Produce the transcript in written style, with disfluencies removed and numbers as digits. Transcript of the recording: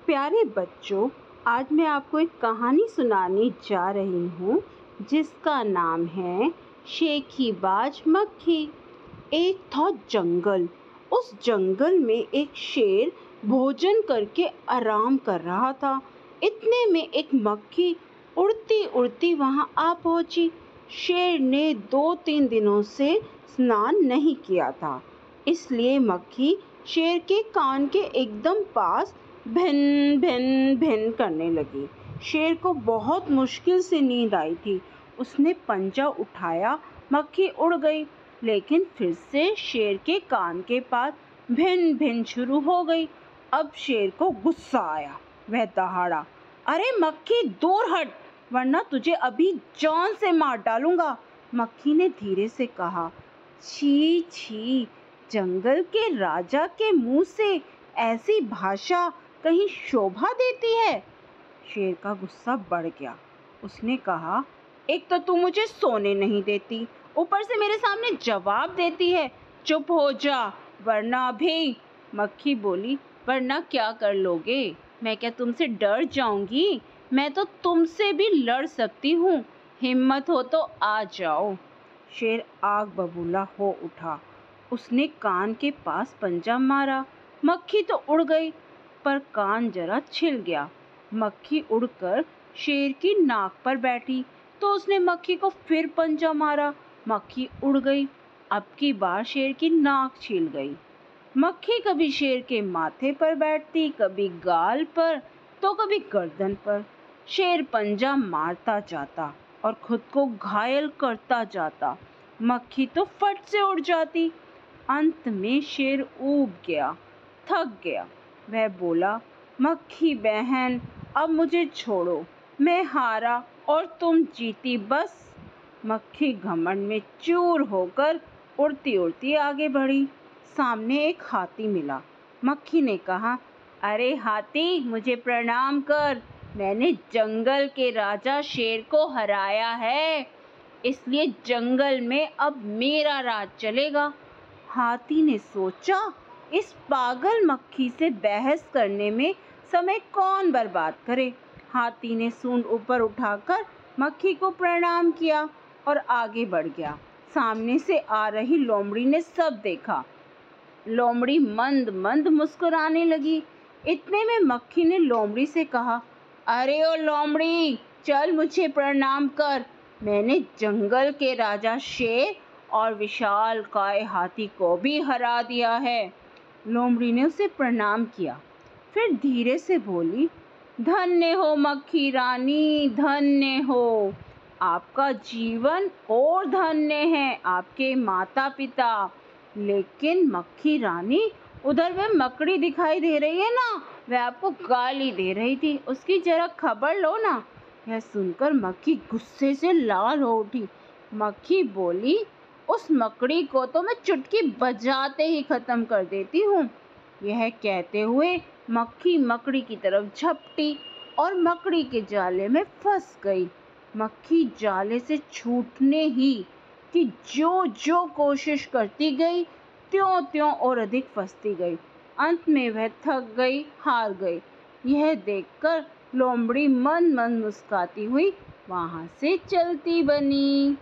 प्यारे बच्चों, आज मैं आपको एक कहानी सुनाने जा रही हूँ जिसका नाम है शेखीबाज मक्खी। एक था जंगल। उस जंगल में एक शेर भोजन करके आराम कर रहा था। इतने में एक मक्खी उड़ती उड़ती वहाँ आ पहुँची। शेर ने 2-3 दिनों से स्नान नहीं किया था, इसलिए मक्खी शेर के कान के एकदम पास भिन भिन भिन करने लगी। शेर को बहुत मुश्किल से नींद आई थी। उसने पंजा उठाया, मक्खी उड़ गई, लेकिन फिर से शेर के कान के पास भिन भिन शुरू हो गई। अब शेर को गुस्सा आया। वह दहाड़ा, अरे मक्खी दूर हट, वरना तुझे अभी जान से मार डालूंगा। मक्खी ने धीरे से कहा, छी छी, जंगल के राजा के मुंह से ऐसी भाषा कहीं शोभा देती है। शेर का गुस्सा बढ़ गया। उसने कहा, एक तो तू मुझे सोने नहीं देती, ऊपर से मेरे सामने जवाब देती है। चुप हो जा, वरना भी। मक्खी बोली, वरना क्या कर लोगे? मैं क्या तुमसे डर जाऊंगी? मैं तो तुमसे भी लड़ सकती हूँ। हिम्मत हो तो आ जाओ। शेर आग बबूला हो उठा। उसने कान के पास पंजा मारा। मक्खी तो उड़ गई, पर कान जरा छिल गया। मक्खी उड़कर शेर की नाक पर बैठी तो उसने मक्खी को फिर पंजा मारा। मक्खी उड़ गई। अब की बार शेर की नाक छिल गई। मक्खी कभी शेर के माथे पर बैठती, कभी गाल पर, तो कभी गर्दन पर। शेर पंजा मारता जाता और खुद को घायल करता जाता। मक्खी तो फट से उड़ जाती। अंत में शेर ऊब गया, थक गया। वह बोला, मक्खी बहन, अब मुझे छोड़ो, मैं हारा और तुम जीती बस। मक्खी घमंड में चूर होकर उड़ती उड़ती आगे बढ़ी। सामने एक हाथी मिला। मक्खी ने कहा, अरे हाथी, मुझे प्रणाम कर। मैंने जंगल के राजा शेर को हराया है, इसलिए जंगल में अब मेरा राज चलेगा। हाथी ने सोचा, इस पागल मक्खी से बहस करने में समय कौन बर्बाद करे। हाथी ने सूंड ऊपर उठाकर मक्खी को प्रणाम किया और आगे बढ़ गया। सामने से आ रही लोमड़ी ने सब देखा। लोमड़ी मंद मंद मुस्कुराने लगी। इतने में मक्खी ने लोमड़ी से कहा, अरे ओ लोमड़ी, चल मुझे प्रणाम कर। मैंने जंगल के राजा शेर और विशालकाय हाथी को भी हरा दिया है। लोमड़ी ने उसे प्रणाम किया, फिर धीरे से बोली, धन्य हो मक्खी रानी, धन्य हो। आपका जीवन और धन्य है आपके माता पिता। लेकिन मक्खी रानी, उधर वह मकड़ी दिखाई दे रही है ना, वह आपको गाली दे रही थी, उसकी जरा खबर लो ना। यह सुनकर मक्खी गुस्से से लाल हो उठी। मक्खी बोली, उस मकड़ी को तो मैं चुटकी बजाते ही खत्म कर देती हूँ। यह कहते हुए मक्खी मकड़ी की तरफ झपटी और मकड़ी के जाले में फंस गई। मक्खी जाले से छूटने ही कि जो जो कोशिश करती गई, त्यों त्यों और अधिक फंसती गई। अंत में वह थक गई, हार गई। यह देखकर लोमड़ी मन मन मुस्काती हुई वहां से चलती बनी।